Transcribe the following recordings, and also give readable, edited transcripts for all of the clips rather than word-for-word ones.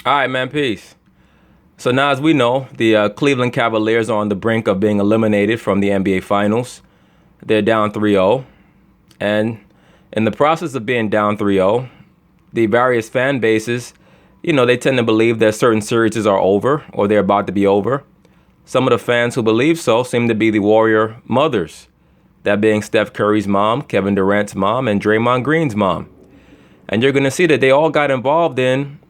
All right, man, peace. So now, as we know, the Cleveland Cavaliers are on the brink of being eliminated from the NBA Finals. They're down 3-0. And in the process of being down 3-0, the various fan bases, they tend to believe that certain series are over or they're about to be over. Some of the fans who believe so seem to be the Warrior mothers, that being Steph Curry's mom, Kevin Durant's mom, and Draymond Green's mom. And you're going to see that they all got involved in,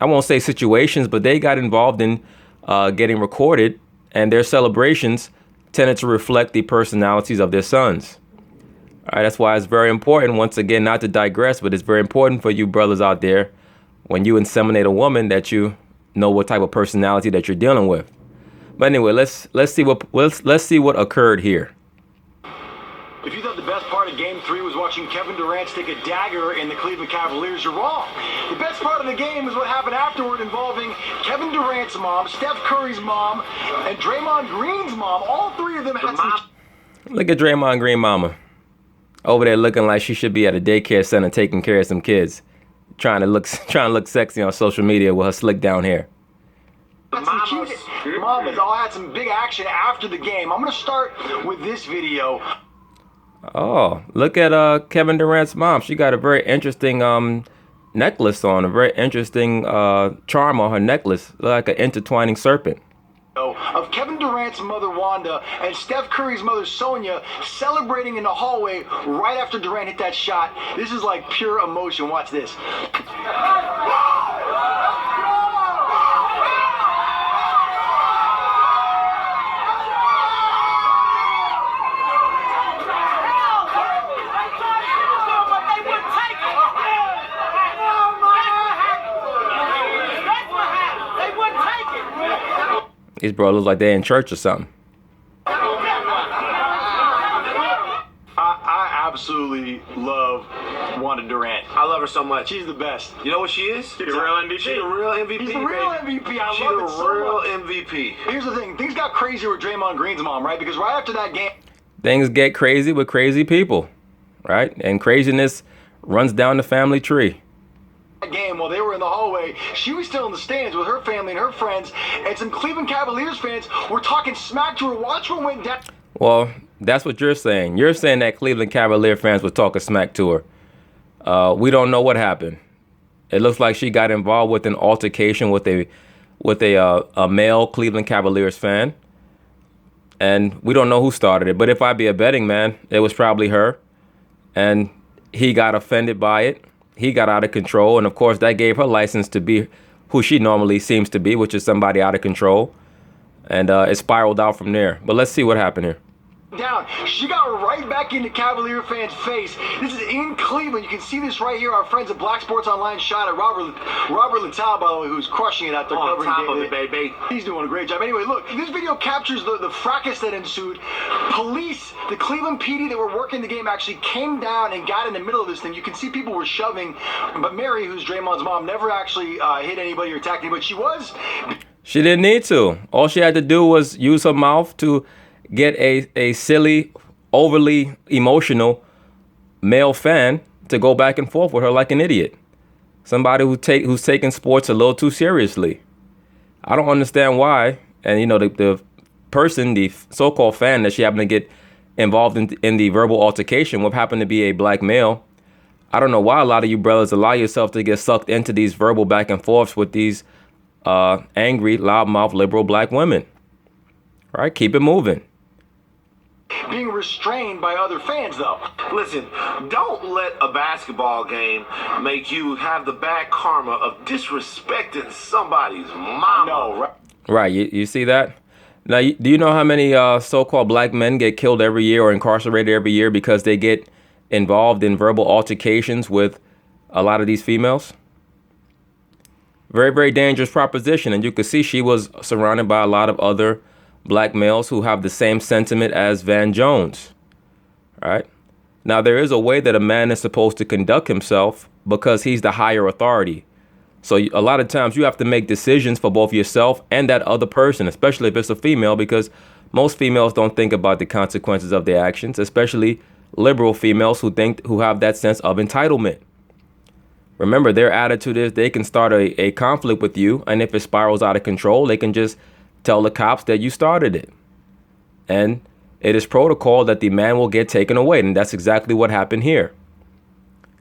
I won't say situations, but they got involved in getting recorded, and their celebrations tended to reflect the personalities of their sons. All right, that's why it's very important, once again, not to digress, but it's very important for you brothers out there, when you inseminate a woman, that you know what type of personality that you're dealing with. But anyway, let's see what occurred here. If you thought the best part of Game 3 was watching Kevin Durant stick a dagger in the Cleveland Cavaliers, you're wrong. The best part of the game is what happened afterward, involving Kevin Durant's mom, Steph Curry's mom, and Draymond Green's mom. All three of them had some... Look at Draymond Green mama. Over there looking like she should be at a daycare center taking care of some kids. Trying to look sexy on social media with her slick down hair. Mamas all had some big action after the game. I'm going to start with this video. Oh, look at Kevin Durant's mom. She got a very interesting necklace on, a very interesting charm on her necklace, like an intertwining serpent. Of Kevin Durant's mother Wanda and Steph Curry's mother Sonia celebrating in the hallway right after Durant hit that shot. This is like pure emotion. Watch this. These bros look like they're in church or something. I absolutely love Wanda Durant. I love her so much. She's the best. You know what she is? She's a real MVP. She's a real MVP. She's a real MVP. I love it so much. MVP. Here's the thing. Things got crazy with Draymond Green's mom, right? Because right after that game... Things get crazy with crazy people, right? And craziness runs down the family tree. Game while they were in the hallway, she was still in the stands with her family and her friends, and some Cleveland Cavaliers fans were talking smack to her. Watch what went down. Well, that's what you're saying. You're saying that Cleveland Cavalier fans were talking smack to her. We don't know what happened. It looks like she got involved with an altercation with a male Cleveland Cavaliers fan, and we don't know who started it. But if I be a betting man, it was probably her, and he got offended by it. He got out of control, and of course that gave her license to be who she normally seems to be, which is somebody out of control, and it spiraled out from there. But let's see what happened here. Down. She got right back into Cavalier fans' face. This is in Cleveland. You can see this right here. Our friends at Black Sports Online shot at Robert Littal, by the way, who's crushing it out there. On top of it, baby. He's doing a great job. Anyway, look, this video captures the fracas that ensued. Police, the Cleveland PD that were working the game, actually came down and got in the middle of this thing. You can see people were shoving, but Mary, who's Draymond's mom, never actually hit anybody or attacked anybody. She didn't need to. All she had to do was use her mouth to get a silly, overly emotional male fan to go back and forth with her like an idiot. Somebody who's taking sports a little too seriously. I don't understand why. And the person, the so-called fan that she happened to get involved in the verbal altercation with happened to be a black male. I don't know why a lot of you brothers allow yourself to get sucked into these verbal back and forths with these angry, loudmouth, liberal black women. All right, keep it moving. Being restrained by other fans, though. Listen, don't let a basketball game make you have the bad karma of disrespecting somebody's mama. No, right? Right, you see that? Now, do you know how many so-called black men get killed every year or incarcerated every year because they get involved in verbal altercations with a lot of these females? Very, very dangerous proposition. And you could see she was surrounded by a lot of other black males who have the same sentiment as Van Jones. All right. Now, there is a way that a man is supposed to conduct himself because he's the higher authority. So a lot of times you have to make decisions for both yourself and that other person, especially if it's a female, because most females don't think about the consequences of their actions, especially liberal females who have that sense of entitlement. Remember, their attitude is they can start a conflict with you, and if it spirals out of control, they can just tell the cops that you started it. And it is protocol that the man will get taken away, and that's exactly what happened here.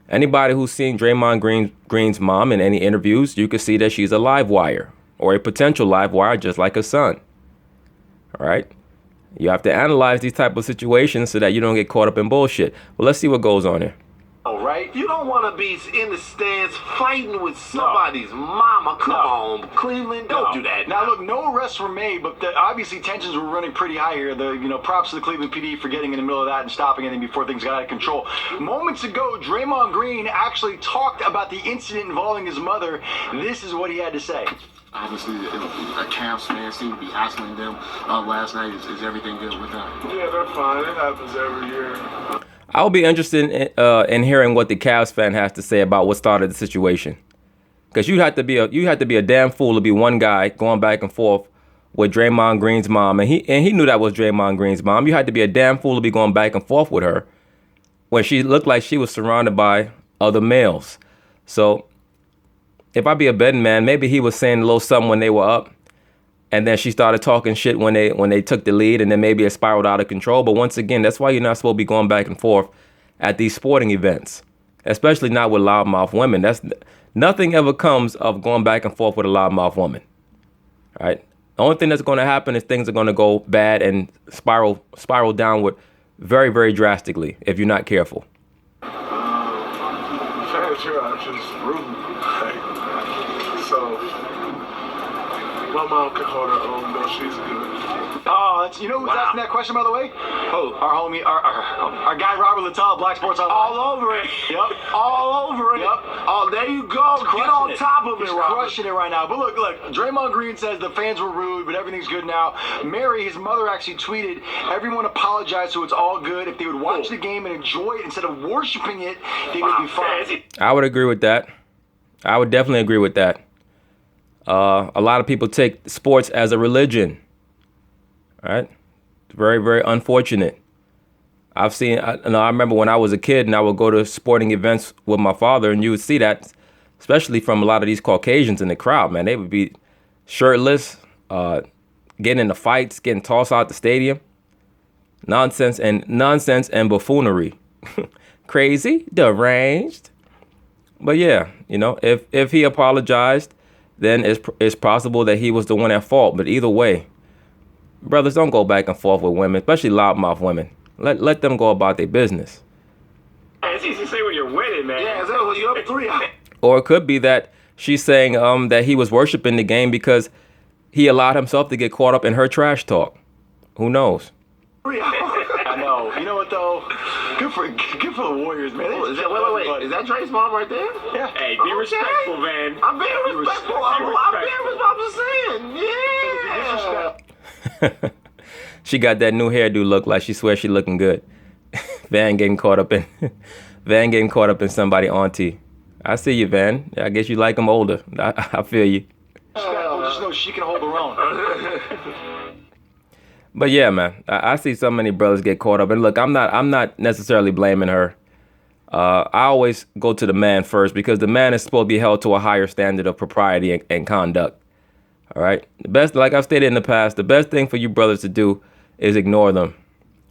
Anybody who's seen Draymond Green's mom in any interviews, you can see that she's a live wire, or a potential live wire, just like her son. All right? You have to analyze these type of situations so that you don't get caught up in bullshit. Well, let's see what goes on here. Oh, right? You don't want to be in the stands fighting with somebody's mama. Come on, Cleveland, don't do that. Now, look, no arrests were made, but obviously tensions were running pretty high here. Props to the Cleveland PD for getting in the middle of that and stopping anything before things got out of control. Moments ago, Draymond Green actually talked about the incident involving his mother. This is what he had to say. Obviously, a Cavs fan seemed to be asking them last night, is everything good with them? Yeah, they're fine. It happens every year. I'll be interested in hearing what the Cavs fan has to say about what started the situation, because you had to be a damn fool to be one guy going back and forth with Draymond Green's mom, and he knew that was Draymond Green's mom. You had to be a damn fool to be going back and forth with her when she looked like she was surrounded by other males. So if I be a betting man, maybe he was saying a little something when they were up, and then she started talking shit when they took the lead, and then maybe it spiraled out of control. But once again, that's why you're not supposed to be going back and forth at these sporting events, especially not with loudmouth women. Nothing ever comes of going back and forth with a loudmouth woman. All right. The only thing that's going to happen is things are going to go bad and spiral downward very, very drastically if you're not careful. Fans here are just rude. So, my mom can hold her own, though. She's good. Oh, you know who's asking that question, by the way? Who? Our homie, our guy Robert Littal, Black Sports Online. All over it. Yep. All over it. Yep. Oh, there you go. Get on top of it, He's Robert. crushing it right now. But look, Draymond Green says the fans were rude, but everything's good now. Mary, his mother, actually tweeted, everyone apologized, so it's all good. If they would watch the game and enjoy it instead of worshiping it, they would be fine. I would agree with that. I would definitely agree with that. A lot of people take sports as a religion. All right? It's very, very unfortunate. I remember when I was a kid and I would go to sporting events with my father, and you would see that, especially from a lot of these Caucasians in the crowd, man. They would be shirtless, getting into fights, getting tossed out the stadium. Nonsense and buffoonery. Crazy, deranged. But yeah, if he apologized, then it's possible that he was the one at fault. But either way, brothers, don't go back and forth with women, especially loudmouth women. Let them go about their business. It's easy to say when you're winning, man. Yeah, you're up 3. Or it could be that she's saying that he was worshiping the game because he allowed himself to get caught up in her trash talk. Who knows? I know. You know what, though? Good for the Warriors, man. Wait. Is that Dre's mom right there? Yeah. Hey, be respectful, man. I'm being respectful. I'm being respectful. I'm just saying. Yeah. She got that new hairdo look like she swears she looking good. Van getting caught up in somebody auntie. I see you, Van. I guess you like them older. I feel you. Just know she can hold her own. But yeah, man, I see so many brothers get caught up. And look, I'm not necessarily blaming her. I always go to the man first because the man is supposed to be held to a higher standard of propriety and conduct. All right. The best, like I've stated in the past, the best thing for you brothers to do is ignore them.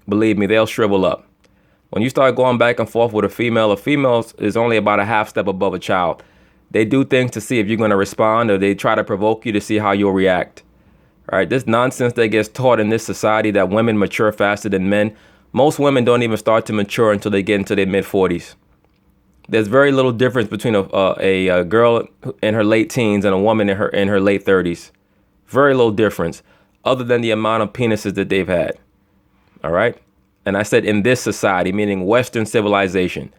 Believe me, they'll shrivel up. When you start going back and forth with a female is only about a half step above a child. They do things to see if you're going to respond, or they try to provoke you to see how you'll react. All right, this nonsense that gets taught in this society that women mature faster than men. Most women don't even start to mature until they get into their mid-40s. There's very little difference between a girl in her late teens and a woman in her late 30s. Very little difference, other than the amount of penises that they've had. All right, and I said in this society, meaning Western civilization.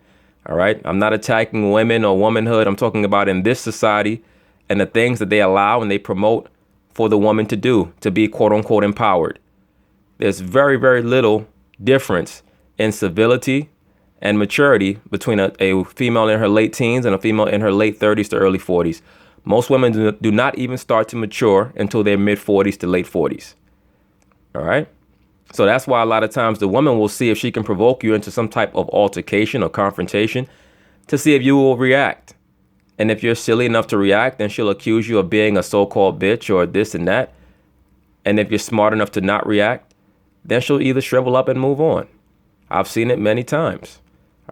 All right, I'm not attacking women or womanhood. I'm talking about in this society and the things that they allow and they promote for the woman to do, to be quote unquote empowered. There's very, very little difference in civility and maturity between a female in her late teens and a female in her late 30s to early 40s. Most women do not even start to mature until their mid 40s to late 40s. All right. So that's why a lot of times the woman will see if she can provoke you into some type of altercation or confrontation to see if you will react. And if you're silly enough to react, then she'll accuse you of being a so-called bitch or this and that. And if you're smart enough to not react, then she'll either shrivel up and move on. I've seen it many times.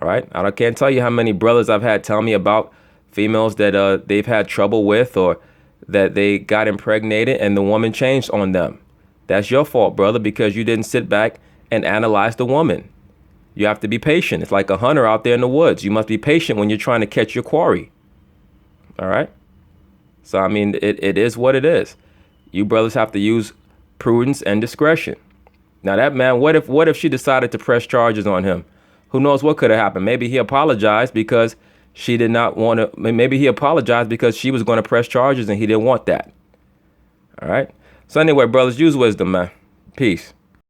All right. I can't tell you how many brothers I've had tell me about females that they've had trouble with, or that they got impregnated and the woman changed on them. That's your fault, brother, because you didn't sit back and analyze the woman. You have to be patient. It's like a hunter out there in the woods. You must be patient when you're trying to catch your quarry. All right. So, I mean, it is what it is. You brothers have to use prudence and discretion. Now, that man, what if she decided to press charges on him? Who knows what could have happened? Maybe he apologized because she did not want to. Maybe he apologized because she was going to press charges and he didn't want that. All right. So anyway, brothers, use wisdom, man. Peace.